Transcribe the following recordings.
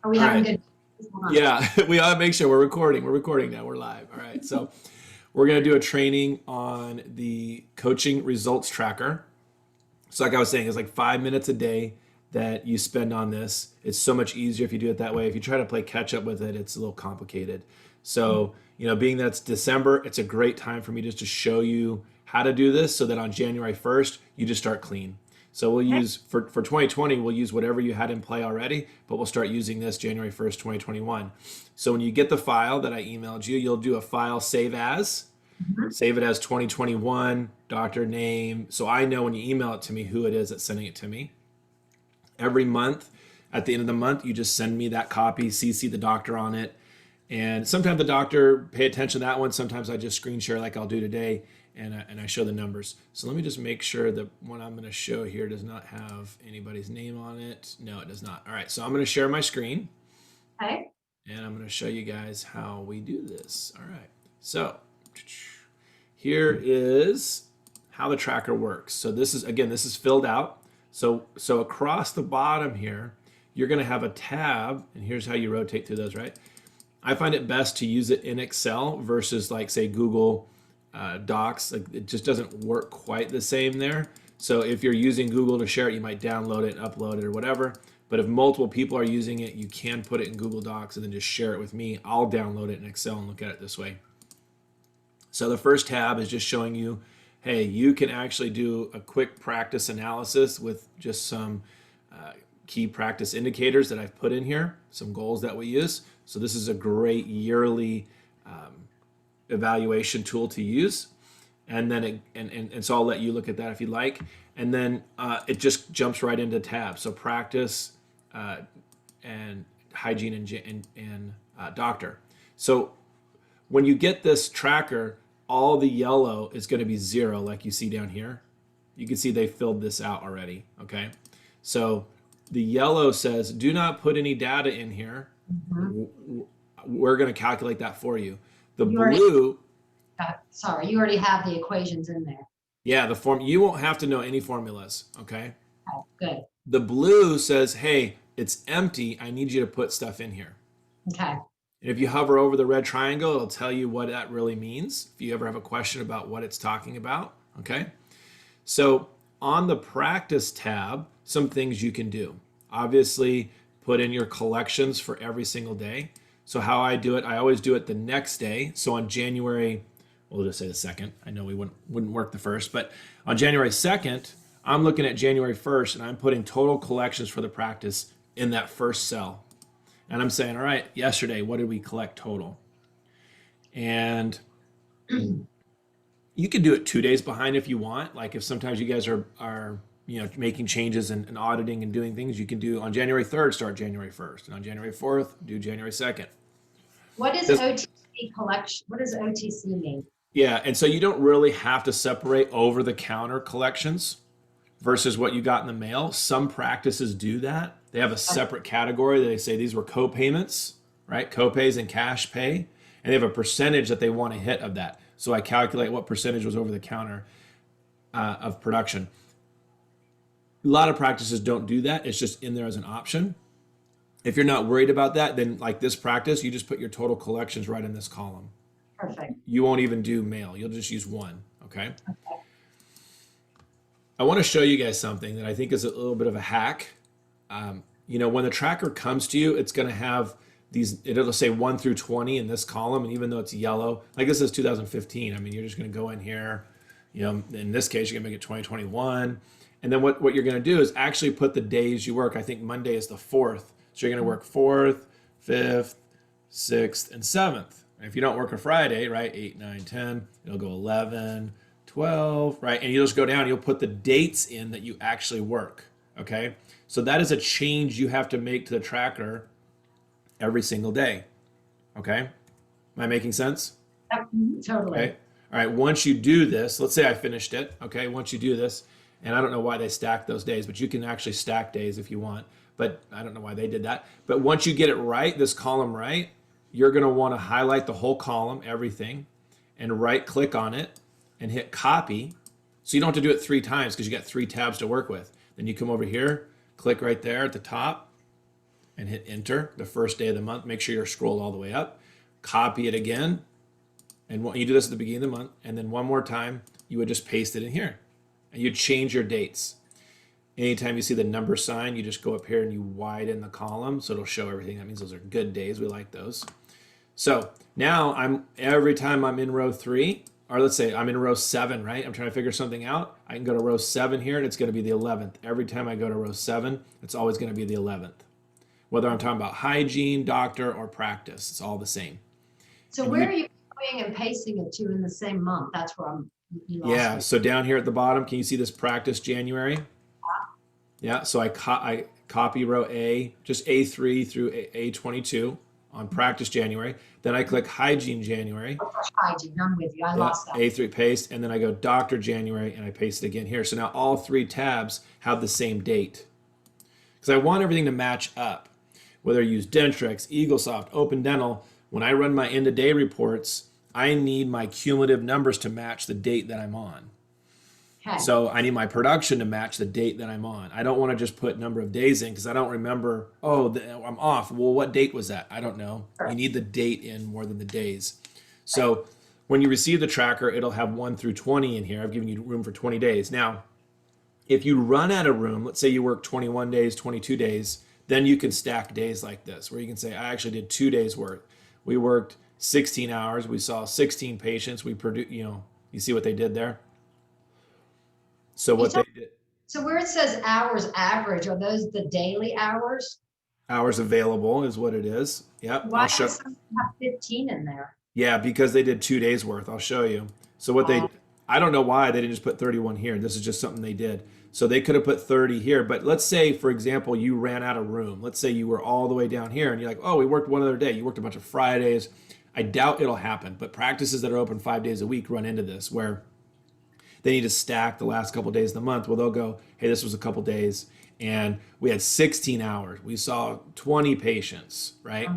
Are we All having right. good? Yeah, we ought to make sure we're recording. We're recording now. We're live. All right. So we're going to do a training on the coaching results tracker. So like I was saying, it's like 5 minutes a day that you spend on this. It's so much easier if you do it that way. If you try to play catch up with it, it's a little complicated. So, being that it's December, it's a great time for me just to show you how to do this so that on January 1st, you just start clean. So we'll Okay. use for 2020, we'll use whatever you had in play already, but we'll start using this January 1st, 2021. So when you get the file that I emailed you, you'll do a file save as. Mhm. Save it as 2021, doctor name. So I know when you email it to me who it is that's sending it to me. Every month, at the end of the month, you just send me that copy, CC the doctor on it. And sometimes the doctor pay attention to that one. Sometimes I just screen share like I'll do today and I show the numbers. So let me just make sure that what I'm going to show here does not have anybody's name on it. No, it does not. All right, so I'm going to share my screen Okay. and I'm going to show you guys how we do this. All right, so here is how the tracker works. So this is, again, this is filled out. So across the bottom here, you're going to have a tab, and here's how you rotate through those, right? I find it best to use it in Excel versus like say Google Docs. Like it just doesn't work quite the same there. So if you're using Google to share it, you might download it and upload it or whatever. But if multiple people are using it, you can put it in Google Docs and then just share it with me. I'll download it in Excel and look at it this way. So the first tab is just showing you, hey, you can actually do a quick practice analysis with just some key practice indicators that I've put in here, some goals that we use. So this is a great yearly evaluation tool to use. And then and so I'll let you look at that if you like. And then it just jumps right into tabs. So practice and hygiene and doctor. So when you get this tracker, all the yellow is going to be 0, like you see down here. You can see they filled this out already. Okay, so the yellow says do not put any data in here. Mhm. We're going to calculate that for you. The You already, blue, sorry, you already have the equations in there. yeah, the form, you won't have to know any formulas. Okay, Oh, good. the blue says, hey, it's empty, I need you to put stuff in here. Okay. And if you hover over the red triangle, it'll tell you what that really means if you ever have a question about what it's talking about. Okay, so on the practice tab, some things you can do. Obviously, put in your collections for every single day. So how I do it, I always do it the next day. So on January, we'll just say the second. I know we wouldn't work the first, but on January 2nd, I'm looking at January 1st and I'm putting total collections for the practice in that first cell. And I'm saying, all right, yesterday, what did we collect total? And you can do it 2 days behind if you want. Like if sometimes you guys are making changes and auditing and doing things, you can do on January 3rd, start January 1st, and on January 4th, do January 2nd. What is This, OTC collection? What does OTC mean? yeah, and so you don't really have to separate over the counter collections versus what you got in the mail. Some practices do that. They have a separate category. They say these were co-payments, right? Co-pays and cash pay, and they have a percentage that they want to hit of that. So I calculate what percentage was over the counter of production. A lot of practices don't do that. It's just in there as an option. If you're not worried about that, then like this practice, you just put your total collections right in this column. Perfect. You won't even do mail. You'll just use one. Okay. I want to show you guys something that I think is a little bit of a hack. When the tracker comes to you, it's going to have these, it'll say 1 through 20 in this column. And even though it's yellow, like this is 2015, I mean, you're just going to go in here, in this case, you're going to make it 2021. And then what you're going to do is actually put the days you work. I think Monday is the 4th. So you're going to work 4th, 5th, 6th, and 7th. And if you don't work a Friday, right, 8, 9, 10, it'll go 11, 12, right? And you'll just go down, you'll put the dates in that you actually work, okay? So that is a change you have to make to the tracker every single day, okay? Am I making sense? Yep, totally. Okay. All right, once you do this, let's say I finished it, okay? Once you do this, and I don't know why they stack those days, but you can actually stack days if you want, but I don't know why they did that. But once you get it right, this column right, you're gonna wanna highlight the whole column, everything, and right click on it and hit copy. So you don't have to do it 3 times because you got 3 tabs to work with. Then you come over here, click right there at the top, and hit enter the first day of the month. Make sure you're scrolled all the way up. Copy it again. And you do this at the beginning of the month. And then one more time, you would just paste it in here. And you change your dates. Anytime you see the number sign, you just go up here and you widen the column so it'll show everything. That means those are good days. We like those. So now every time I'm in row 3, or let's say I'm in row 7, right? I'm trying to figure something out. I can go to row 7 here and it's going to be the 11th. Every time I go to row 7, it's always going to be the 11th. Whether I'm talking about hygiene, doctor, or practice, it's all the same. So And where are you copying and pasting it to in the same month? That's where you lost Yeah, me. so down here at the bottom, can you see this practice January? Yeah, so I copy row A, just A3 through A22 on practice January. Then I click hygiene January. Hygiene, I'm with you. I Yeah, lost that. A3 paste, and then I go doctor January and I paste it again here. So now all 3 tabs have the same date. Because I want everything to match up. Whether you use Dentrix, EagleSoft, Open Dental, when I run my end-of-day reports, I need my cumulative numbers to match the date that I'm on. Okay. So I need my production to match the date that I'm on. I don't want to just put number of days in because I don't remember, I'm off. Well, what date was that? I don't know. You need the date in more than the days. So when you receive the tracker, it'll have 1 through 20 in here. I've given you room for 20 days. Now, if you run out of room, let's say you work 21 days, 22 days, then you can stack days like this, where you can say, I actually did 2 days worth. We worked 16 hours. We saw 16 patients. We produced, you see what they did there? So what they did. So where it says hours average, are those the daily hours? Hours available is what it is. Yep. Why does some have 15 in there? Yeah, because they did 2 days worth. I'll show you. So I don't know why they didn't just put 31 here. This is just something they did. So they could have put 30 here. But let's say, for example, you ran out of room. Let's say you were all the way down here and you're like, oh, we worked one other day. You worked a bunch of Fridays. I doubt it'll happen. But practices that are open 5 days a week run into this where they need to stack the last couple of days of the month. Well, they'll go, hey, this was a couple days and we had 16 hours. We saw 20 patients, right?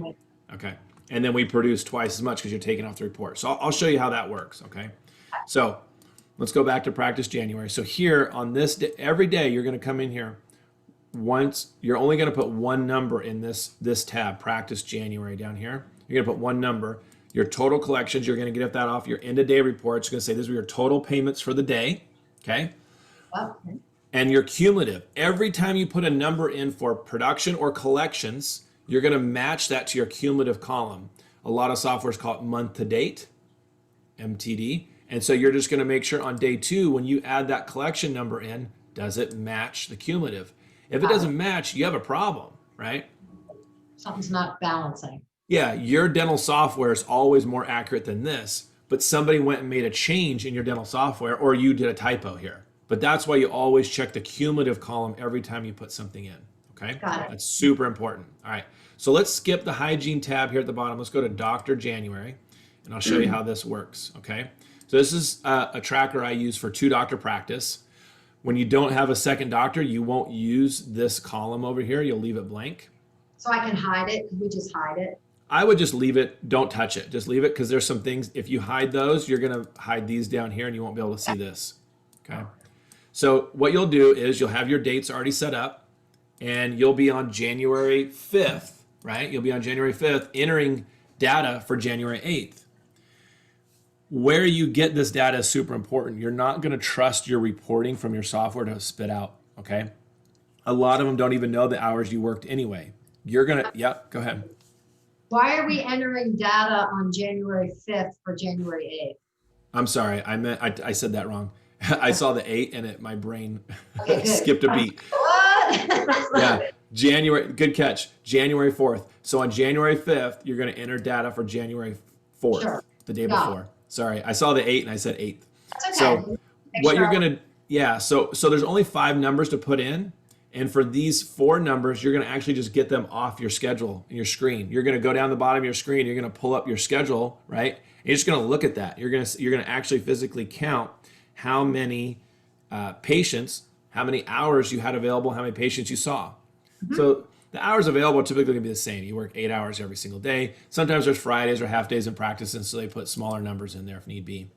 Okay. And then we produce twice as much because you're taking off the report. So I'll show you how that works, okay? So let's go back to practice January. So here on this day, every day you're going to come in here once. You're only going to put one number in this tab, practice January down here. You're going to put one number. Your total collections, you're going to get that off your end-of-day reports. You're going to say, these are your total payments for the day, okay? Okay. And your cumulative. Every time you put a number in for production or collections, you're going to match that to your cumulative column. A lot of softwares call it month to date, MTD. And so you're just going to make sure on day 2, when you add that collection number in, does it match the cumulative? If it doesn't match, you have a problem, right? Something's not balancing. Yeah, your dental software is always more accurate than this, but somebody went and made a change in your dental software or you did a typo here. But that's why you always check the cumulative column every time you put something in, okay? Got it. That's super important. All right, so let's skip the hygiene tab here at the bottom. Let's go to Dr. January, and I'll show you how this works, okay? So this is a tracker I use for 2-doctor practice. When you don't have a second doctor, you won't use this column over here. You'll leave it blank. So I can hide it? Could we just hide it? I would just leave it. Don't touch it. Just leave it because there's some things. If you hide those, you're going to hide these down here and you won't be able to see this. Okay. So what you'll do is you'll have your dates already set up and you'll be on January 5th, right? You'll be on January 5th entering data for January 8th. Where you get this data is super important. You're not going to trust your reporting from your software to spit out. Okay. A lot of them don't even know the hours you worked anyway. You're going to, go ahead. Why are we entering data on January 5th for January 8th? I'm sorry, I said that wrong. I saw the 8 and my brain Okay, skipped a beat. What? Yeah, good catch. January 4th. So on January 5th, you're going to enter data for January 4th, Sure. the day before. Sorry, I saw the 8 and I said 8th. That's okay. So what you're going to, so there's only 5 numbers to put in. And for these 4 numbers, you're going to actually just get them off your schedule and your screen. You're going to go down the bottom of your screen. You're going to pull up your schedule, right? And you're just going to look at that. You're going to actually physically count how many patients, how many hours you had available, how many patients you saw. Mm-hmm. So the hours available are typically going to be the same. You work 8 hours every single day. Sometimes there's Fridays or half days in practice, and so they put smaller numbers in there if need be.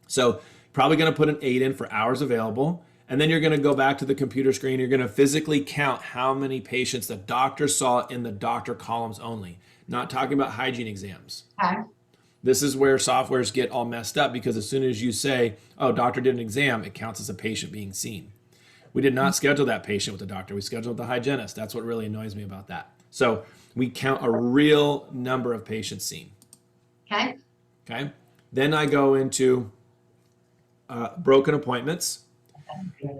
So probably going to put an 8 in for hours available. And then you're going to go back to the computer screen. You're going to physically count how many patients the doctor saw in the doctor columns only, not talking about hygiene exams. Okay. This is where softwares get all messed up because as soon as you say, oh, doctor did an exam, it counts as a patient being seen. We did not schedule that patient with the doctor. We scheduled the hygienist. That's what really annoys me about that. So we count a real number of patients seen. Okay. Okay. Then I go into broken appointments. All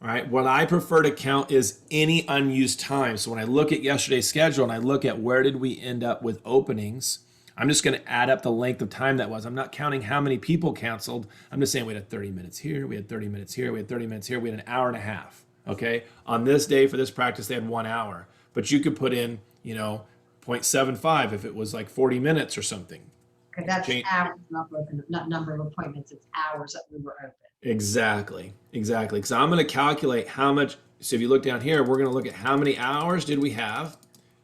right. What I prefer to count is any unused time. So when I look at yesterday's schedule and I look at where did we end up with openings, I'm just going to add up the length of time that was. I'm not counting how many people canceled. I'm just saying we had 30 minutes here, we had 30 minutes here, we had 30 minutes here, we had an hour and a half. Okay. On this day for this practice, they had 1 hour. But you could put in, 0.75 if it was like 40 minutes or something. Okay, that's hours, not number of appointments. It's hours that we were open. Exactly. Because I'm going to calculate how much. So if you look down here, we're going to look at how many hours did we have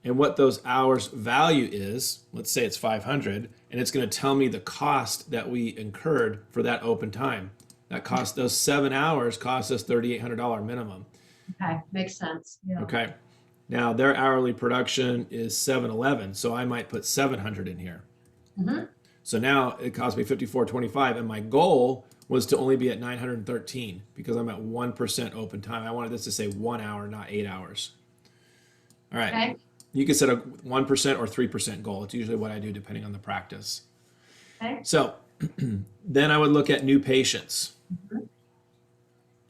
and what those hours value is. Let's say it's 500, and it's going to tell me the cost that we incurred for that open time. That cost, those 7 hours cost us $3,800 minimum. Okay, makes sense. Yeah. Okay. Now their hourly production is 711, so I might put 700 in here. Mm-hmm. So now it cost me $54.25, and my goal was to only be at 913 because I'm at 1% open time. I wanted this to say 1 hour, not 8 hours. All right. Okay. You can set a 1% or 3% goal. It's usually what I do depending on the practice. Okay. So then I would look at new patients. Mm-hmm.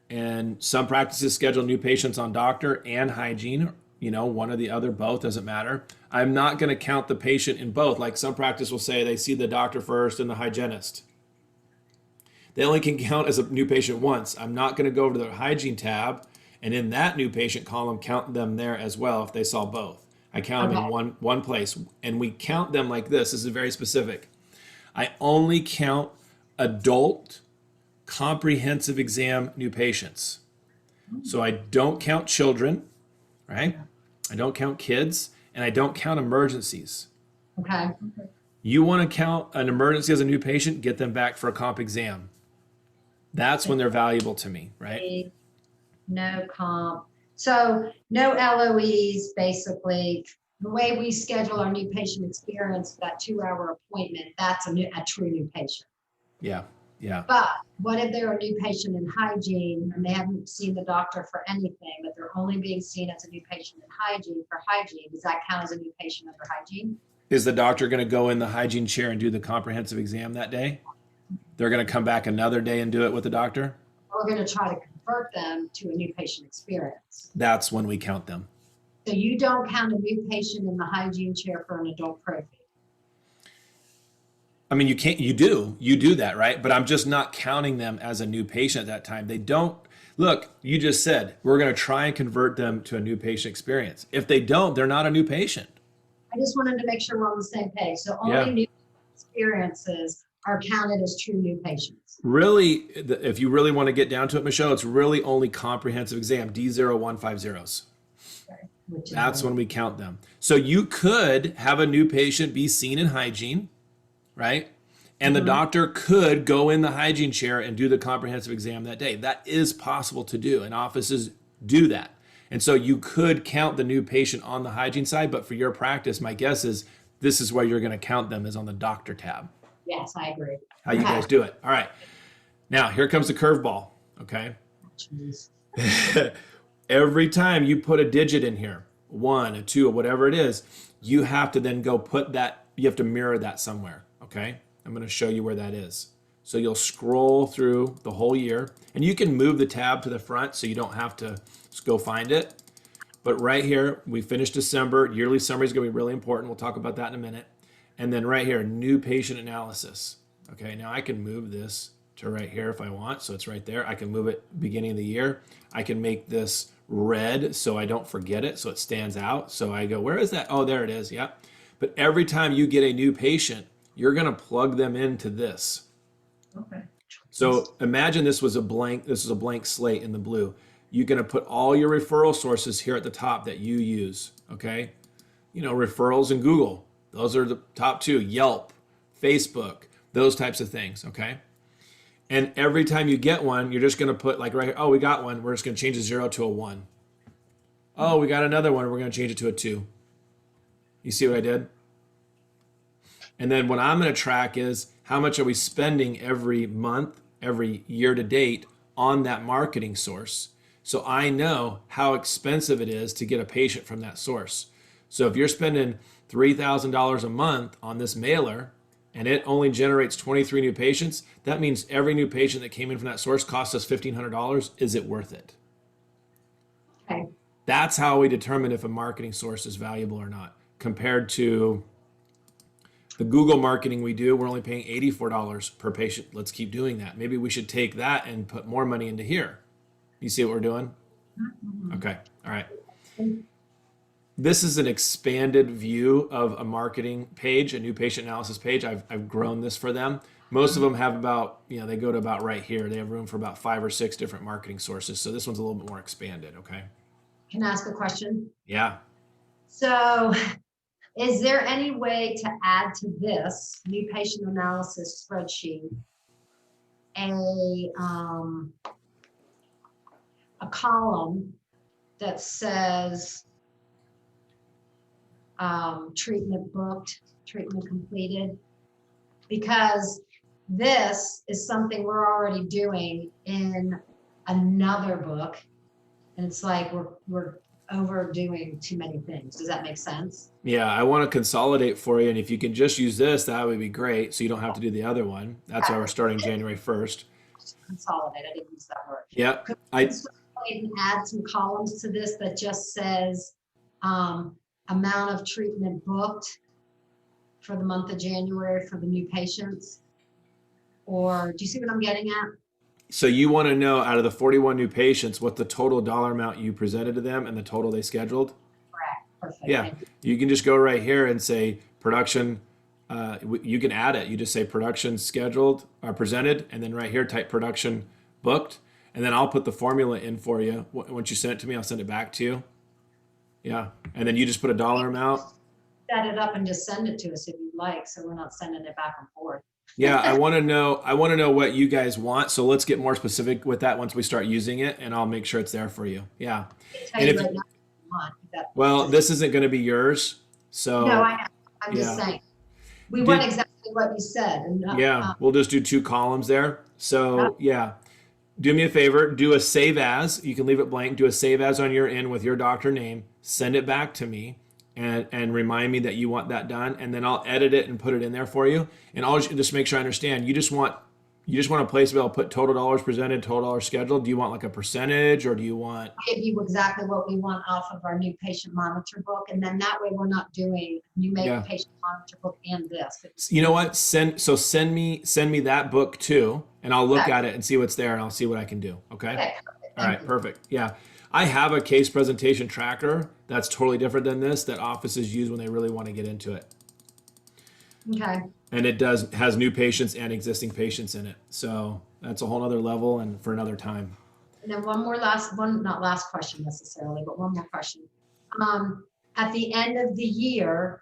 And some practices schedule new patients on doctor and hygiene, one or the other, both, doesn't matter. I'm not going to count the patient in both. Like some practice will say they see the doctor first and the hygienist. They only can count as a new patient once. I'm not going to go over to the hygiene tab and in that new patient column count them there as well if they saw both. I count them in one place, and we count them like this. This is very specific. I only count adult comprehensive exam new patients. So I don't count children, right? I don't count kids, and I don't count emergencies. Okay. You want to count an emergency as a new patient, get them back for a comp exam. That's when they're valuable to me, right? No comp. So no LOEs, basically. The way we schedule our new patient experience, that 2-hour appointment, that's a true new patient. Yeah. But what if they're a new patient in hygiene and they haven't seen the doctor for anything, but they're only being seen as a new patient in hygiene for hygiene? Does that count as a new patient under hygiene? Is the doctor going to go in the hygiene chair and do the comprehensive exam that day? They're going to come back another day and do it with the doctor? We're going to try to convert them to a new patient experience. That's when we count them. So you don't count a new patient in the hygiene chair for an adult pro fee? I mean, you do that, right? But I'm just not counting them as a new patient at that time. They don't, look, you just said, we're going to try and convert them to a new patient experience. If they don't, they're not a new patient. I just wanted to make sure we're on the same page. So only new experiences are counted as true new patients. Really, if you really want to get down to it, Michelle, it's really only comprehensive exam, D0150s. That's when we count them. So you could have a new patient be seen in hygiene, right? And the doctor could go in the hygiene chair and do the comprehensive exam that day. That is possible to do, and offices do that. And so you could count the new patient on the hygiene side, but for your practice, my guess is this is where you're going to count them is on the doctor tab. Yes, I agree. How you guys do it. All right. Now, here comes the curveball, okay? Every time you put a digit in here, 1, a 2, or whatever it is, you have to then go put that, you have to mirror that somewhere, okay? I'm going to show you where that is. So you'll scroll through the whole year, and you can move the tab to the front so you don't have to just go find it. But right here, we finished December. Yearly summary is going to be really important. We'll talk about that in a minute. And then right here, new patient analysis. Okay, now I can move this to right here if I want. So it's right there. I can move it beginning of the year. I can make this red so I don't forget it, so it stands out. So I go, where is that? Oh, there it is. Yep. But every time you get a new patient, you're going to plug them into this. Okay. So imagine this is a blank slate in the blue. You're going to put all your referral sources here at the top that you use, okay? Referrals in Google. Those are the top 2. Yelp, Facebook, those types of things, okay? And every time you get one, you're just going to put like right here, oh, we got one. We're just going to change a 0 to a 1. Oh, we got another one. We're going to change it to a 2. You see what I did? And then what I'm going to track is how much are we spending every month, every year to date on that marketing source. So I know how expensive it is to get a patient from that source. So if you're spending $3,000 a month on this mailer and it only generates 23 new patients, that means every new patient that came in from that source cost us $1,500. Is it worth it? Okay. That's how we determine if a marketing source is valuable or not. Compared to the Google marketing we do, we're only paying $84 per patient. Let's keep doing that. Maybe we should take that and put more money into here. You see what we're doing? Mm-hmm. Okay. All right. This is an expanded view of a marketing page, a new patient analysis page. I've grown this for them. Most of them have about, they go to about right here. They have room for about 5 or 6 different marketing sources. So this one's a little bit more expanded. Okay. Can I ask a question? Yeah. So is there any way to add to this new patient analysis spreadsheet a column that says treatment booked, treatment completed? Because this is something we're already doing in another book, and it's like we're overdoing too many things. Does that make sense? Yeah, I want to consolidate for you, and if you can just use this, that would be great, so you don't have to do the other one. That's why we're starting January 1st. Consolidate. I didn't use that word. Yep. Could we add some columns to this that just says amount of treatment booked for the month of January for the new patients? Or do you see what I'm getting at? So you want to know out of the 41 new patients, what the total dollar amount you presented to them and the total they scheduled? Correct. Perfect. Yeah. You can just go right here and say production. You can add it. You just say production scheduled or presented, and then right here type production booked, and then I'll put the formula in for you. Once you send it to me, I'll send it back to you. Yeah, and then you just put a dollar amount. Set it up and just send it to us if you'd like, so we're not sending it back and forth. Yeah, I want to know what you guys want. So let's get more specific with that once we start using it, and I'll make sure it's there for you. Yeah. And if, right now, well, this isn't going to be yours, so no, I know. I'm just saying. We want exactly what you said. And, we'll just do 2 columns there. So yeah, do me a favor, do a save as. You can leave it blank. Do a save as on your end with your doctor name. Send it back to me. And remind me that you want that done, and then I'll edit it and put it in there for you. And I'll just make sure I understand. You just want a place to be able to put total dollars presented, total dollars scheduled. Do you want like a percentage, or do you want? I'll give you exactly what we want off of our new patient monitor book, and then that way we're not doing new patient monitor book and this. You know what? Send me that book too, and I'll look at it and see what's there, and I'll see what I can do. Okay. All right. Perfect. Yeah. I have a case presentation tracker that's totally different than this that offices use when they really want to get into it. Okay. And it has new patients and existing patients in it. So that's a whole other level and for another time. And then not last question necessarily, but one more question. At the end of the year,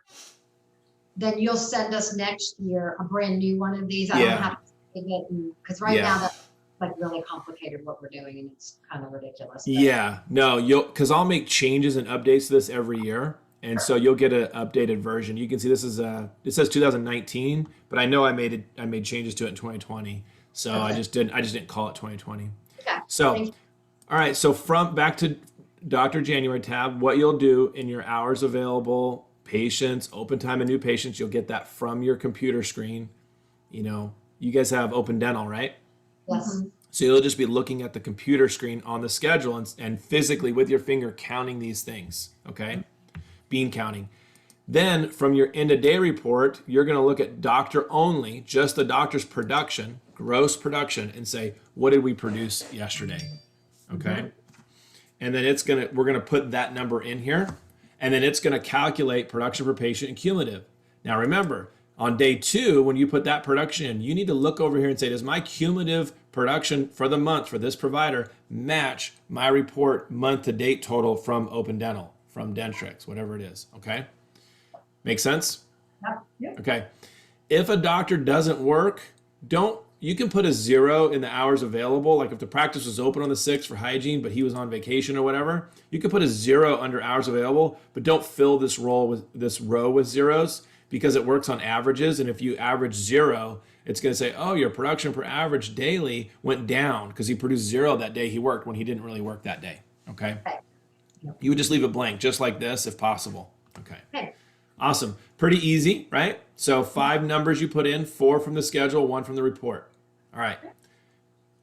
then you'll send us next year a brand new one of these. I don't have to save it because right now that's like really complicated what we're doing, and it's kind of ridiculous. Yeah, no, because I'll make changes and updates to this every year, and so you'll get an updated version. You can see this is it says 2019, but I know I made changes to it in 2020, so I just didn't call it 2020. Okay. So, all right, so from back to Dr. January tab, what you'll do in your hours available, patients, open time, and new patients, you'll get that from your computer screen. You guys have Open Dental, right? Yes. So you'll just be looking at the computer screen on the schedule and physically with your finger counting these things, okay? Bean counting. Then from your end of day report, you're going to look at doctor only, just the doctor's production, gross production, and say, what did we produce yesterday? Okay? And then we're going to put that number in here, and then it's going to calculate production per patient and cumulative. Now remember, on day 2, when you put that production in, you need to look over here and say, does my cumulative production for the month for this provider match my report month to date total from Open Dental, from Dentrix, whatever it is, okay? Make sense? Yep. Okay. If a doctor doesn't work, don't you can put a 0 in the hours available. Like if the practice was open on the 6th for hygiene, but he was on vacation or whatever, you can put a 0 under hours available, but don't fill this row with zeros because it works on averages. And if you average 0, it's going to say, oh, your production per average daily went down because he produced 0 that day he worked when he didn't really work that day. Okay. Okay. Yep. You would just leave it blank, just like this, if possible. Okay. Okay. Awesome. Pretty easy, right? So 5 numbers you put in, 4 from the schedule, 1 from the report. All right.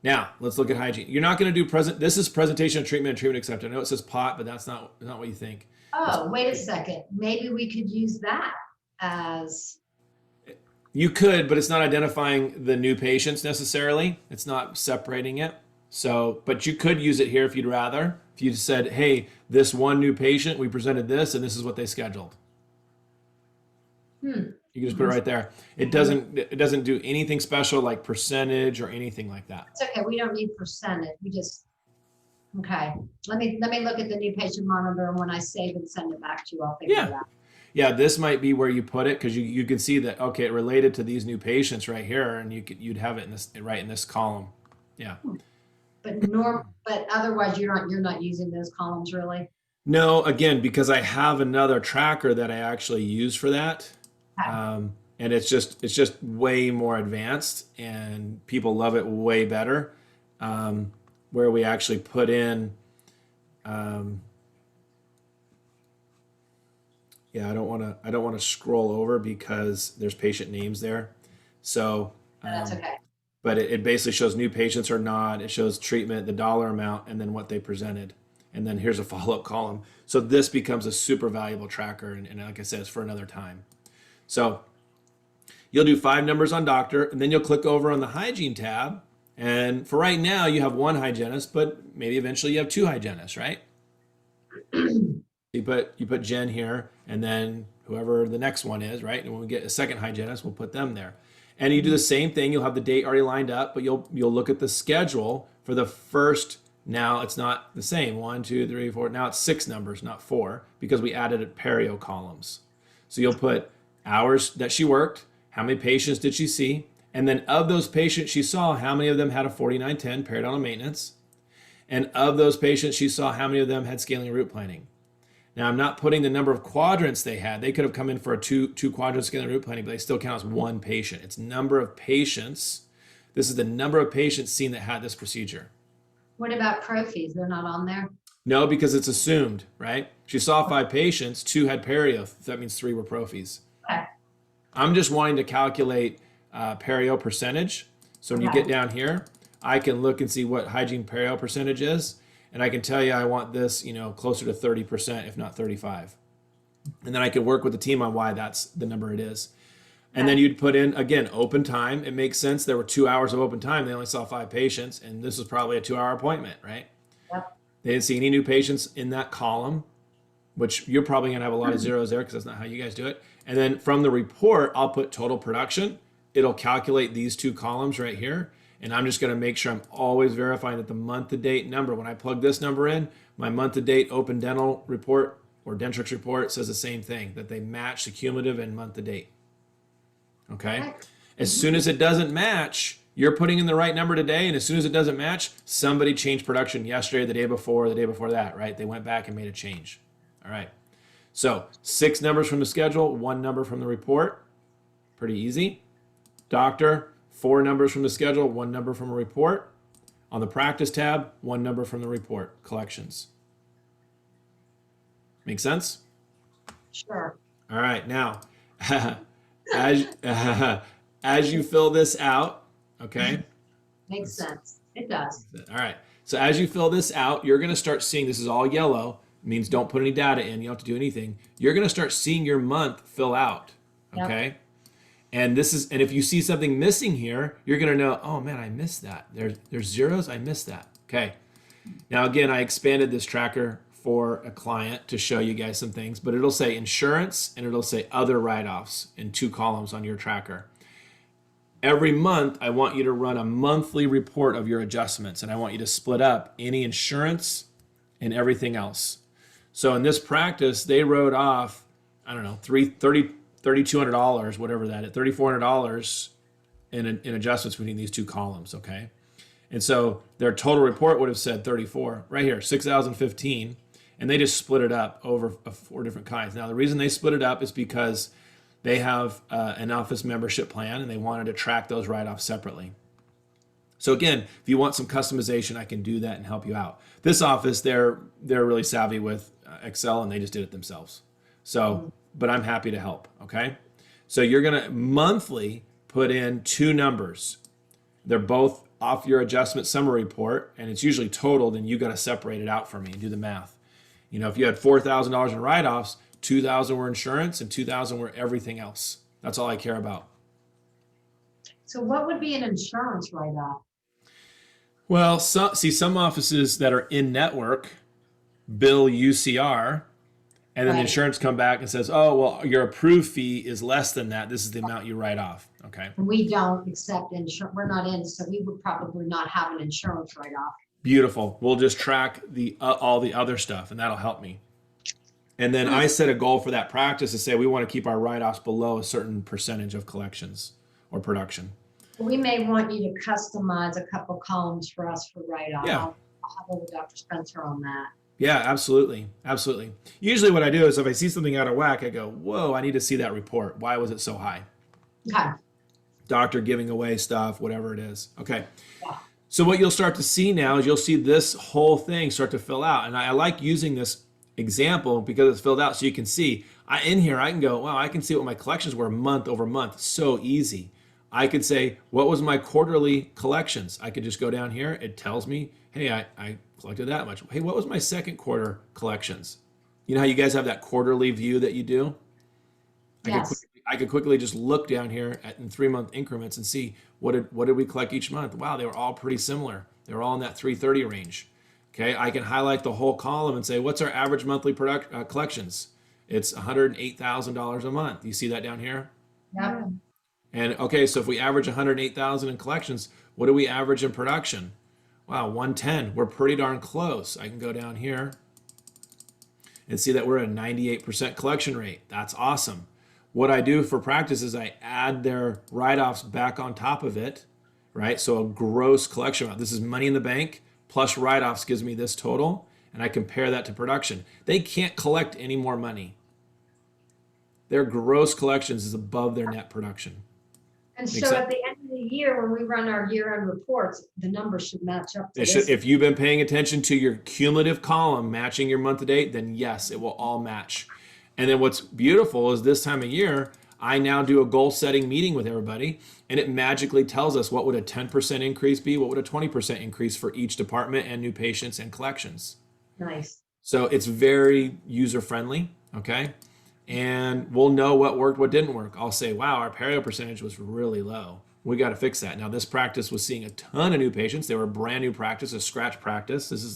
Now let's look at hygiene. You're not going to do this is presentation of treatment and treatment accepted. I know it says pot, but that's not what you think. Oh, wait a second. Maybe we could use that as. You could, but it's not identifying the new patients necessarily. It's not separating it. So, but you could use it here if you'd rather. If you said, hey, this one new patient, we presented this, and this is what they scheduled. You can just put it right there. It doesn't do anything special like percentage or anything like that. It's okay. We don't need percentage. We just, okay. Let me look at the new patient monitor, and when I save and send it back to you, I'll figure it out. Yeah, this might be where you put it because you can see that, okay, it related to these new patients right here, and you'd have it in this column. Yeah. But otherwise you're not using those columns really? No, again, because I have another tracker that I actually use for that. And it's just way more advanced and people love it way better. Where we actually put in, I don't want to scroll over because there's patient names there. So That's okay. But it basically shows new patients or not. It shows treatment, the dollar amount, and then what they presented. And then here's a follow-up column. So this becomes a super valuable tracker. And like I said, it's for another time. So you'll do 5 numbers on doctor, and then you'll click over on the hygiene tab. And for right now, you have 1 hygienist, but maybe eventually you have 2 hygienists, right? You put Jen here, and then whoever the next one is, right? And when we get a second hygienist, we'll put them there. And you do the same thing. You'll have the date already lined up, but you'll look at the schedule for the first. Now it's not the same. 1, 2, 3, 4. Now it's 6 numbers, not 4, because we added perio columns. So you'll put hours that she worked, how many patients did she see, and then of those patients she saw, how many of them had a 4910 periodontal maintenance, and of those patients she saw, how many of them had scaling and root planning. Now I'm not putting the number of quadrants they had. They could have come in for a two quadrant scaling and root planning, but they still count as 1 patient. It's number of patients. This is the number of patients seen that had this procedure. What about prophies? They're not on there? No, because it's assumed, right? She saw 5 patients, 2 had perio. That means 3 were prophies. Okay. I'm just wanting to calculate perio percentage. So when you get down here, I can look and see what hygiene perio percentage is. And I can tell you I want this, closer to 30%, if not 35. And then I can work with the team on why that's the number it is. And then you'd put in, again, open time. It makes sense. There were 2 hours of open time. They only saw 5 patients. And this was probably a 2-hour appointment, right? Yep. They didn't see any new patients in that column, which you're probably going to have a lot of zeros there because that's not how you guys do it. And then from the report, I'll put total production. It'll calculate these 2 columns right here. And I'm just going to make sure I'm always verifying that the month-to-date number, when I plug this number in, my month-to-date open dental report or Dentrix report says the same thing, that they match the cumulative and month-to-date. Okay? As soon as it doesn't match, you're putting in the right number today, and as soon as it doesn't match, somebody changed production yesterday, the day before that, right? They went back and made a change. All right. So 6 numbers from the schedule, 1 number from the report. Pretty easy. Doctor, 4 numbers from the schedule, 1 number from a report. On the practice tab, 1 number from the report, collections. Make sense? Sure. All right. Now, as you fill this out, okay? Makes sense. It does. All right. So as you fill this out, you're going to start seeing, this is all yellow, means don't put any data in, you don't have to do anything. You're going to start seeing your month fill out, okay? Yep. And if you see something missing here, you're going to know, oh man, I missed that. There's zeros, I missed that. Okay. Now again, I expanded this tracker for a client to show you guys some things, but it'll say insurance and it'll say other write-offs in 2 columns on your tracker. Every month, I want you to run a monthly report of your adjustments, and I want you to split up any insurance and everything else. So in this practice, they wrote off, I don't know, $3,200, whatever that is, $3,400 in adjustments between these two columns, okay? And so their total report would have said 34 right here, 6,015, and they just split it up over 4 different kinds. Now, the reason they split it up is because they have an office membership plan and they wanted to track those write-offs separately. So again, if you want some customization, I can do that and help you out. This office, they're really savvy with Excel and they just did it themselves. So, but I'm happy to help, okay? So you're gonna monthly put in 2 numbers. They're both off your adjustment summary report, and it's usually totaled, and you got to separate it out for me and do the math. You know, if you had $4,000 in write-offs, 2,000 were insurance and 2,000 were everything else. That's all I care about. So what would be an insurance write-off? Well, some offices that are in network bill UCR, and then the insurance come back and says, oh, well, your approved fee is less than that. This is the amount you write off. Okay. We don't accept insurance. We're not in, so we would probably not have an insurance write-off. Beautiful. We'll just track all the other stuff, and that'll help me. And then I set a goal for that practice to say we want to keep our write-offs below a certain percentage of collections or production. We may want you to customize a couple columns for us for write-off. Yeah. I'll have with Dr. Spencer on that. Yeah, absolutely. Absolutely. Usually what I do is if I see something out of whack, I go, whoa, I need to see that report. Why was it so high? Okay. Doctor giving away stuff, whatever it is. Okay. Yeah. So what you'll start to see now is you'll see this whole thing start to fill out. And I like using this example because it's filled out so you can see. In here, I can go, wow, I can see what my collections were month over month. So easy. I could say, what was my quarterly collections? I could just go down here. It tells me, hey, I collected that much. Hey, what was my second quarter collections? You know how you guys have that quarterly view that you do? Yes. I could quickly just look down here in 3-month increments and see what did we collect each month. Wow, they were all pretty similar. They were all in that 330 range. Okay, I can highlight the whole column and say, what's our average monthly collections? It's $108,000 a month. You see that down here? Yep. And okay, so if we average 108,000 in collections, what do we average in production? Wow, 110. We're pretty darn close. I can go down here and see that we're at a 98% collection rate. That's awesome. What I do for practice is I add their write-offs back on top of it, right? So a gross collection amount. This is money in the bank plus write-offs gives me this total, and I compare that to production. They can't collect any more money. Their gross collections is above their net production. And so at the end of the year, when we run our year-end reports, the numbers should match up to this. If you've been paying attention to your cumulative column matching your month to date, then yes, it will all match. And then what's beautiful is this time of year, I now do a goal setting meeting with everybody, and it magically tells us what would a 10% increase be, what would a 20% increase for each department and new patients and collections. Nice. So it's very user friendly, okay? And we'll know what worked, what didn't work. I'll say, wow, our perio percentage was really low. We got to fix that. Now, this practice was seeing a ton of new patients. They were a brand new practice, a scratch practice. This is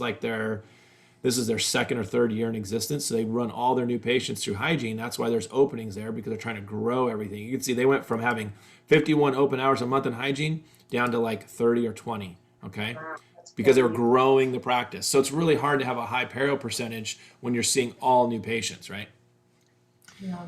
their second or third year in existence. So they run all their new patients through Hygiene. That's why there's openings there, because they're trying to grow everything. You can see they went from having 51 open hours a month in Hygiene down to like 30 or 20, okay? Wow, because they were growing the practice. So it's really hard to have a high perio percentage when you're seeing all new patients, right? Yeah.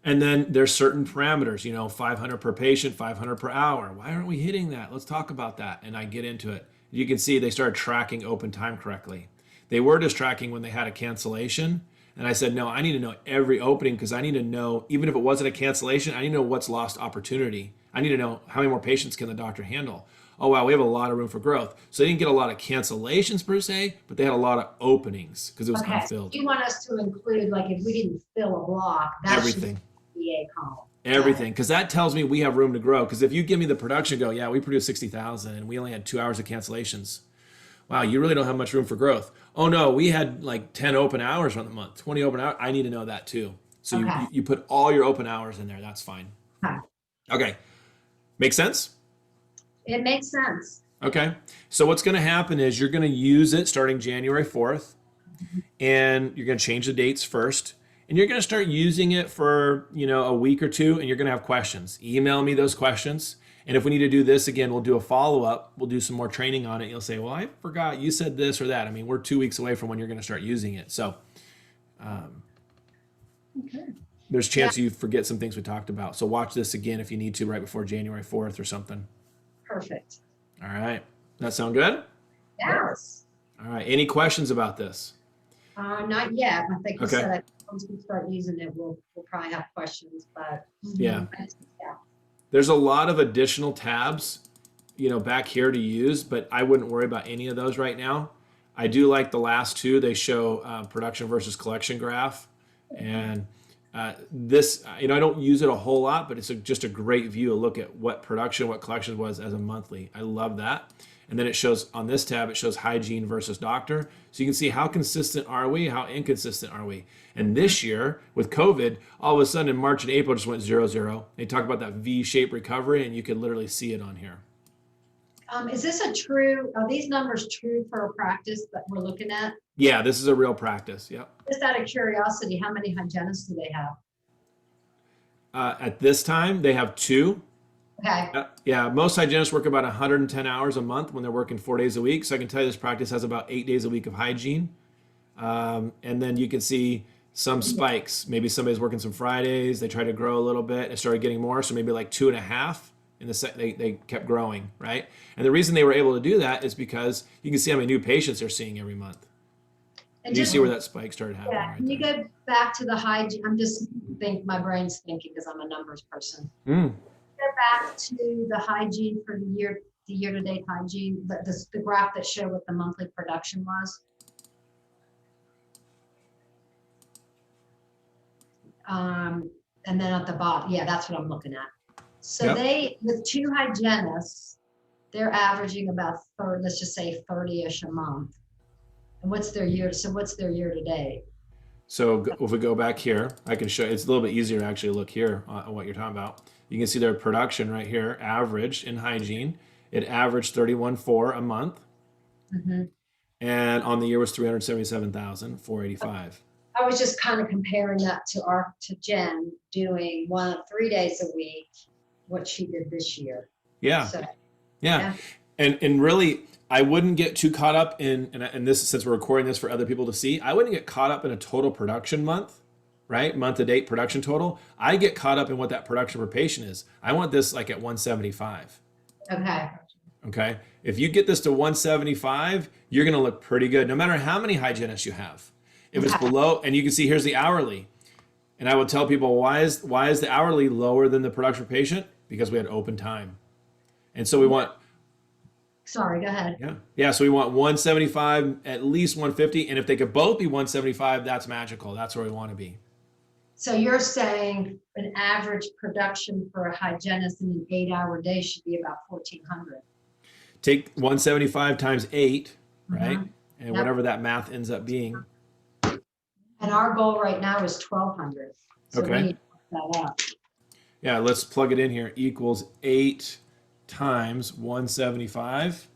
And then there's certain parameters, 500 per patient, 500 per hour. Why aren't we hitting that? Let's talk about that. And I get into it. You can see they started tracking open time correctly. They were just tracking when they had a cancellation. And I said, no, I need to know every opening because I need to know, even if it wasn't a cancellation, I need to know what's lost opportunity. I need to know how many more patients can the doctor handle. Oh, wow, we have a lot of room for growth. So they didn't get a lot of cancellations per se, but they had a lot of openings because it was unfilled. You want us to include, like, if we didn't fill a block, that's everything. The A column. Everything, because that tells me we have room to grow. Because if you give me the production, go, yeah, we produced 60,000 and we only had 2 hours of cancellations. Wow, you really don't have much room for growth. Oh no, we had like 10 open hours on the month, 20 open hours. I need to know that too. So you put all your open hours in there. That's fine. Okay. Make sense? It makes sense. Okay. So what's going to happen is you're going to use it starting January 4th, and you're going to change the dates first, and you're going to start using it for, a week or two, and you're going to have questions. Email me those questions. And if we need to do this again, we'll do a follow-up. We'll do some more training on it. You'll say, well, I forgot you said this or that. I mean, we're 2 weeks away from when you're going to start using it. So there's a chance you forget some things we talked about. So watch this again if you need to right before January 4th or something. Perfect. All right. That sound good? Yes. All right. Any questions about this? Not yet. I think you Okay. said once we start using it, we'll probably have questions, but Yeah. yeah. There's a lot of additional tabs, back here to use, but I wouldn't worry about any of those right now. I do like the last two. They show production versus collection graph. And this, I don't use it a whole lot, but it's just a great view, a look at what production, what collection was as a monthly. I love that. And then it shows on this tab, it shows hygiene versus doctor. So you can see how consistent are we, how inconsistent are we. And this year with COVID, all of a sudden in March and April just went 0-0. They talk about that V-shaped recovery, and you can literally see it on here. Is this are these numbers true for a practice that we're looking at? Yeah, this is a real practice. Yep. Just out of curiosity, how many hygienists do they have? At this time, they have 2. Okay. Yeah, most hygienists work about 110 hours a month when they're working 4 days a week. So I can tell you this practice has about 8 days a week of hygiene. And then you can see some spikes. Maybe somebody's working some Fridays. They try to grow a little bit and started getting more. So maybe like 2.5. In they kept growing, right? And the reason they were able to do that is because you can see how many new patients they're seeing every month. And you see where that spike started happening. Yeah, can you go back to the hygiene? My brain's thinking because I'm a numbers person. Go back to the hygiene for the year-to-date hygiene, the graph that showed what the monthly production was. And then at the bottom, yeah, that's what I'm looking at. So with 2 hygienists, they're averaging about let's just say 30-ish a month. And what's their year to date? So if we go back here, I can show, it's a little bit easier to actually look here on what you're talking about. You can see their production right here, averaged in hygiene. It averaged 31.4 a month. And on the year was 377,485. I was just kind of comparing that to Jen doing 3 days a week, what she did this year. Yeah. So, yeah. And really, I wouldn't get too caught up in this, since we're recording this for other people to see, I wouldn't get caught up in a total production month, right? Month to date production total. I get caught up in what that production per patient is. I want this like at 175. Okay. If you get this to 175, you're going to look pretty good, no matter how many hygienists you have. If it's below, and you can see here's the hourly. And I would tell people, why is the hourly lower than the production per patient? Because we had open time. And so we want... Sorry, go ahead. Yeah. So we want 175, at least 150. And if they could both be 175, that's magical. That's where we want to be. So you're saying an average production for a hygienist in an 8-hour day should be about 1,400. Take 175 times 8, right? And whatever that math ends up being. And our goal right now is 1,200. So we need to work that out. Yeah, let's plug it in here. Equals 8 times 175,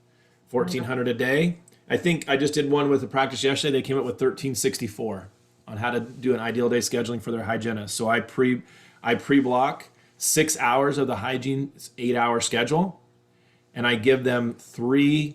1,400 a day. I think I just did one with a practice yesterday. They came up with 1,364 on how to do an ideal day scheduling for their hygienist. So I pre-block 6 hours of the hygiene 8-hour schedule, and I give them $3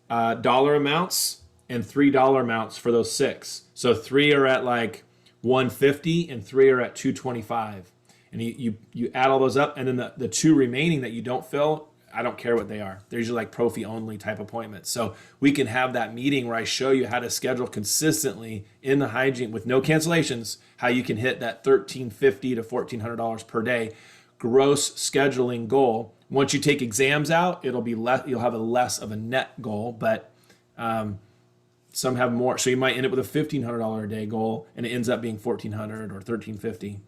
amounts and $3 amounts for those 6. So 3 are at like 150 and 3 are at 225. And you add all those up, and then the 2 remaining that you don't fill, I don't care what they are. They're usually like prophy only type appointments. So we can have that meeting where I show you how to schedule consistently in the hygiene with no cancellations, how you can hit that $1,350 to $1,400 per day gross scheduling goal. Once you take exams out, it'll be less. You'll have a less of a net goal, but some have more. So you might end up with a $1,500 a day goal, and it ends up being $1,400 or $1,350.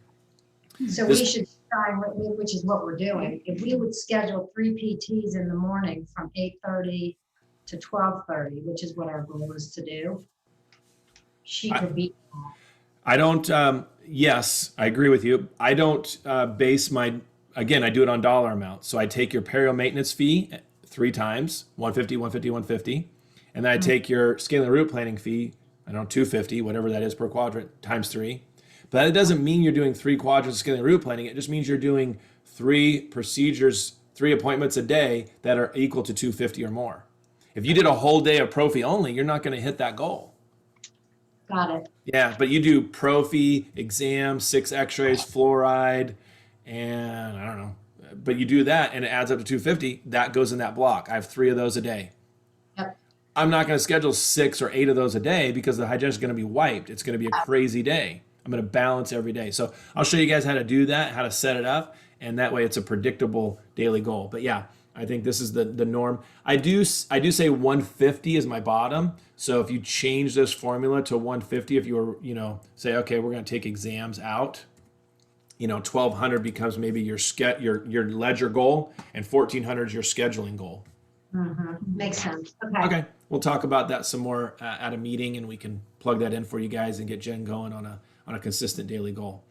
So we should try, which is what we're doing. If we would schedule 3 PTs in the morning from 8:30 to 12:30, which is what our goal is to do, she could be. I don't. Yes, I agree with you. I don't base again, I do it on dollar amount. So I take your perio maintenance fee 3 times, 150, 150, 150. And then I take your scaling route planning fee, I don't know, 250, whatever that is per quadrant, times 3. But it doesn't mean you're doing 3 quadrants of scaling route planning. It just means you're doing 3 procedures, 3 appointments a day that are equal to 250 or more. If you did a whole day of prophy only, you're not going to hit that goal. got it. Yeah, but you do prophy, exam, 6 x-rays, fluoride, and I don't know. But you do that and it adds up to 250. That goes in that block. I have 3 of those a day. Yep. I'm not going to schedule 6 or 8 of those a day because the hygienist is going to be wiped. It's going to be a crazy day. I'm going to balance every day. So I'll show you guys how to do that, how to set it up, and that way it's a predictable daily goal. But yeah, I think this is the norm. I do say 150 is my bottom. So if you change this formula to 150, if you were, say, okay, we're going to take exams out, 1200 becomes maybe your ledger goal, and 1400 is your scheduling goal. Makes sense. Okay. Okay, we'll talk about that some more at a meeting, and we can plug that in for you guys and get Jen going on a consistent daily goal.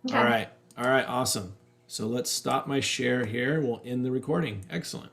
Okay. All right, awesome. So let's stop my share here. We'll end the recording. Excellent.